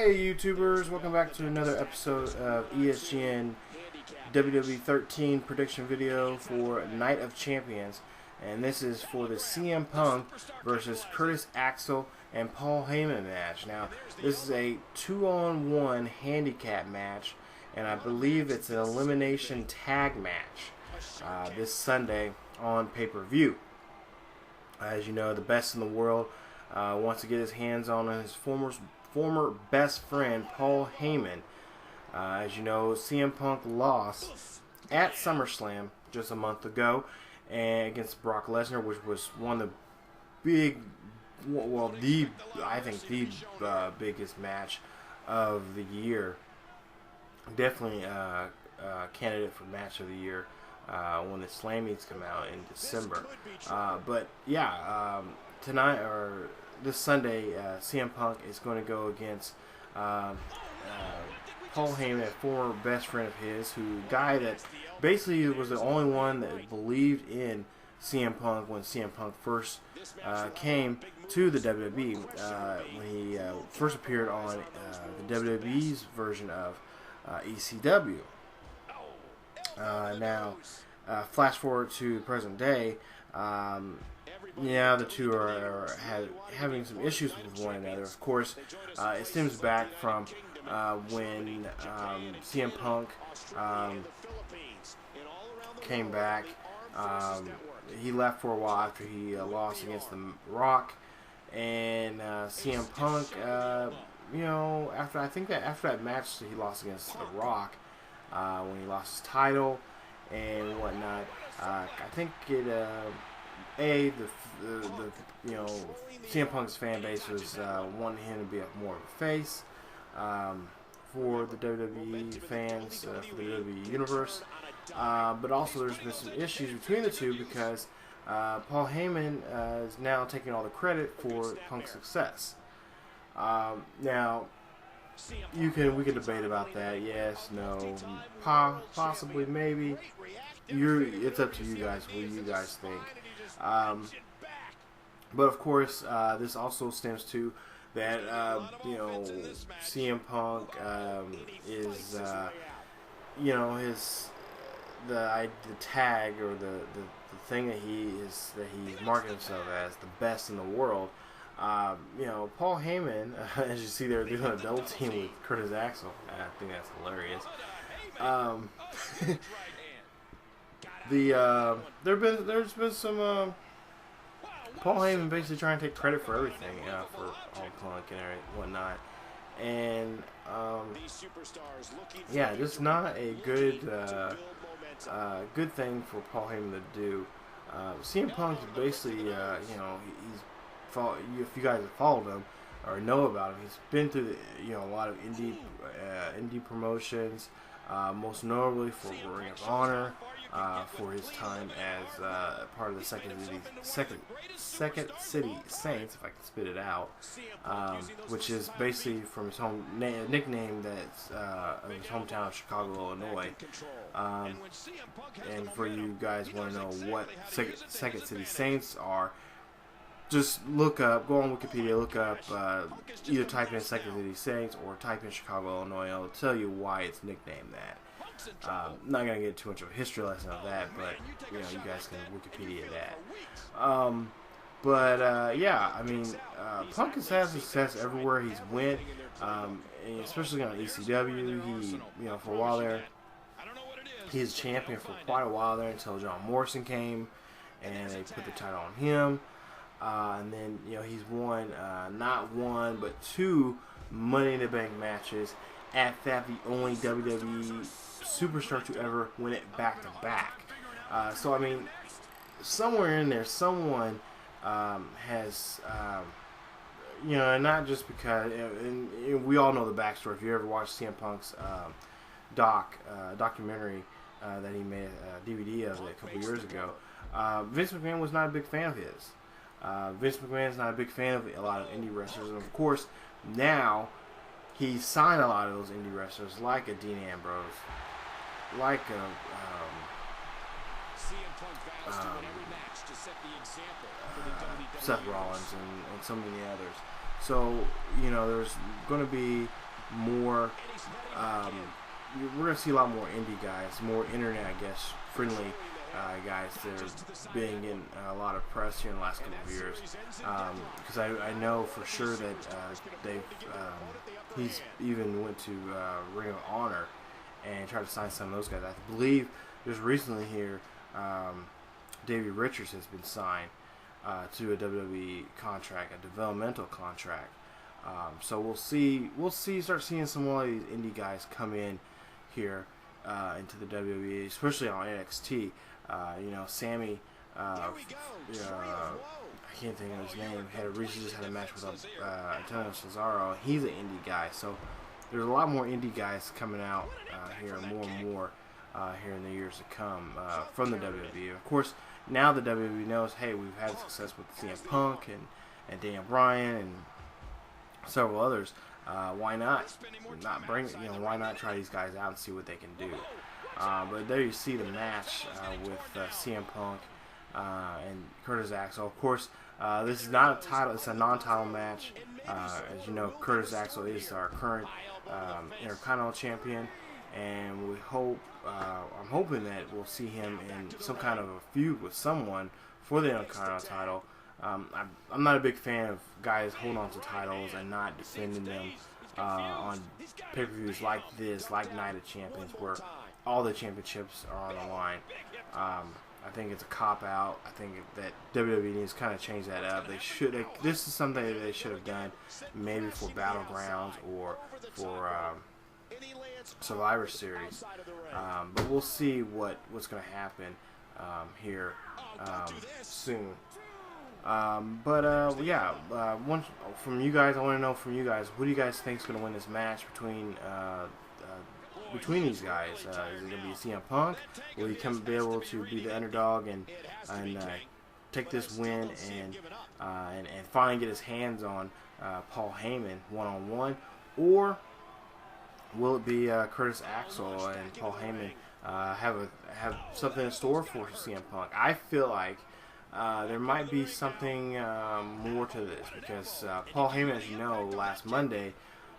Hey YouTubers, welcome back to another episode of ESGN WWE 13 prediction video for Night of Champions. And this is for the CM Punk versus Axel and Paul Heyman match. Now, this is a 2-on-1 handicap match, and I believe it's an elimination tag match this Sunday on pay-per-view. As you know, the best in the world wants to get his hands on his former best friend, Paul Heyman. As you know, CM Punk lost at SummerSlam just a month ago and against Brock Lesnar, which was one of the big, I think the biggest match of the year. Definitely a candidate for match of the year when the Slammies come out in December. But yeah, tonight or this Sunday, CM Punk is going to go against Paul Heyman, a former best friend of his, guy that basically was the only one that believed in CM Punk when CM Punk first came to the WWE, when he first appeared on the WWE's version of ECW. Now, flash forward to the present day. Yeah, the two are having some issues with one another. Of course, it stems back from when CM Punk came back. He left for a while after he lost against The Rock, and CM Punk, after that match that he lost against The Rock, when he lost his title and whatnot, I think it. CM Punk's fan base was wanting him to be more of a face for the WWE fans, for the WWE Universe. But also there's been some issues between the two because Paul Heyman is now taking all the credit for Punk's success. Now, we can debate about that. Yes, no, possibly, maybe. It's up to you guys. What do you guys think? But of course, this also stems to that CM Punk is the tag or the thing that he's marketing himself as the best in the world. Paul Heyman, as you see there, doing a double team with Axel. I think that's hilarious. There's been some Paul Heyman basically trying to take credit for everything, for all Punk and whatnot, and yeah, just not a good thing for Paul Heyman to do. CM Punk is basically, if you guys have followed him or know about him, he's been through a lot of indie promotions, most notably for Ring of Honor. For his time as part of the Second City Saints, if I can spit it out, which is basically from his home nickname that's of his hometown of Chicago, Illinois. And for you guys want to know what Second City Saints are, just go on Wikipedia, look up, either type in Second City Saints or type in Chicago, Illinois. It'll tell you why it's nicknamed that. I'm not going to get too much of a history lesson of that, but you guys can Wikipedia that. Yeah, I mean, Punk has had success everywhere he's went, and especially on ECW. He, for a while there, he was champion for quite a while there until John Morrison came and they put the title on him. And then, he's won not one but 2 Money in the Bank matches. At that, the only WWE superstar to ever win it back to back. So I mean, somewhere in there, someone has, not just because, and we all know the backstory. If you ever watched CM Punk's documentary that he made a DVD of a couple years ago, Vince McMahon was not a big fan of his. Vince McMahon is not a big fan of a lot of indie wrestlers, and of course now he signed a lot of those indie wrestlers, like a Dean Ambrose, like a Seth Rollins, and so many others. So there's going to be more. We're gonna see a lot more indie guys, more internet, I guess, friendly guys that are being in a lot of press here in the last couple of years. Because I know for sure that he's even went to Ring of Honor and tried to sign some of those guys. I believe just recently here, Davey Richards has been signed to a WWE contract, a developmental contract. So we'll start seeing some more of these indie guys come in here into the WWE, especially on NXT. Sammy, I can't think of his name, recently just had a match with Antonio Cesaro. He's an indie guy, so there's a lot more indie guys coming out here, more and more here in the years to come from the WWE. Of course, now the WWE knows, hey, we've had success with CM Punk and Daniel Bryan and several others. Why not bring? Why not try these guys out and see what they can do? But there you see the match with CM Punk and Curtis Axel. Of course, this is not a title; it's a non-title match. As you know, Curtis Axel is our current Intercontinental Champion, and we hope. I'm hoping that we'll see him in some kind of a feud with someone for the Intercontinental title. I'm not a big fan of guys holding on to titles and not defending them on pay-per-views like this, like Night of Champions, where all the championships are on the line. I think it's a cop-out. I think that WWE needs to kind of change that up. This is something that they should have done maybe for Battlegrounds or for Survivor Series. But we'll see what's going to happen here soon. One from you guys, I want to know from you guys, who do you guys think is going to win this match between these guys? Is it going to be CM Punk? Will he be able to be the underdog and take this win and finally get his hands on Paul Heyman one-on-one, or will it be Curtis Axel and Paul Heyman have something in store for CM Punk? I feel like there might be something more to this, because Paul Heyman, as you know, last Monday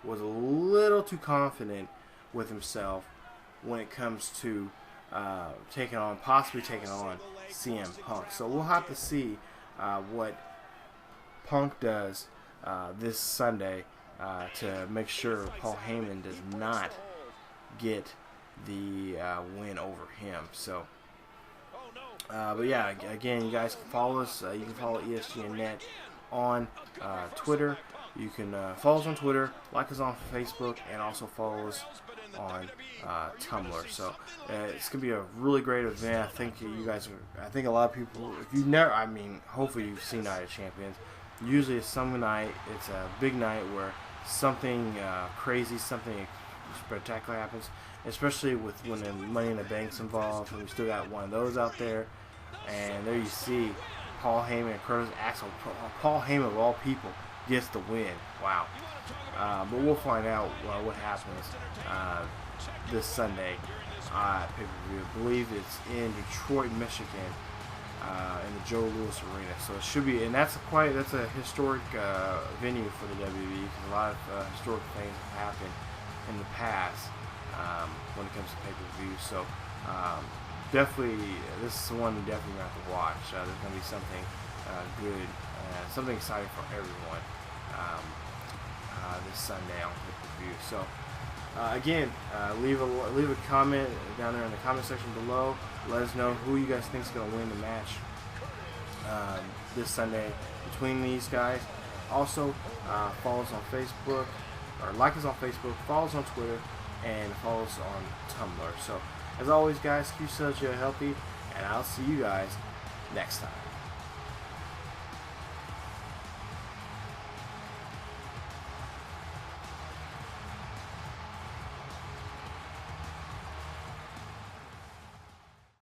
was a little too confident with himself when it comes to possibly taking on CM Punk. So we'll have to see what Punk does this Sunday to make sure Paul Heyman does not get the win over him. So. But yeah, again, you guys can follow us. You can follow ESGNet on Twitter. You can follow us on Twitter, like us on Facebook, and also follow us on Tumblr. So it's gonna be a really great event. I think I think a lot of people, if you never, hopefully you've seen Night of Champions. Usually it's some night. It's a big night where something crazy, something spectacular happens. Especially when the Money in the Bank's involved, and we still got one of those out there. And there you see Paul Heyman and Curtis Axel. Paul Heyman, of all people, gets the win. Wow. But we'll find out what happens this Sunday at pay-per-view. I believe it's in Detroit, Michigan, in the Joe Louis Arena. So it should be, and that's a historic venue for the WWE, because a lot of historic things have happened in the past. When it comes to pay-per-view, so definitely this is one you definitely have to watch. There's going to be something good, something exciting for everyone this Sunday on pay-per-view. So again, leave a comment down there in the comment section below. Let us know who you guys think is going to win the match this Sunday between these guys. Also, follow us on Facebook, or like us on Facebook, follow us on Twitter, and follow us on Tumblr. So, as always, guys, keep yourselves healthy, and I'll see you guys next time.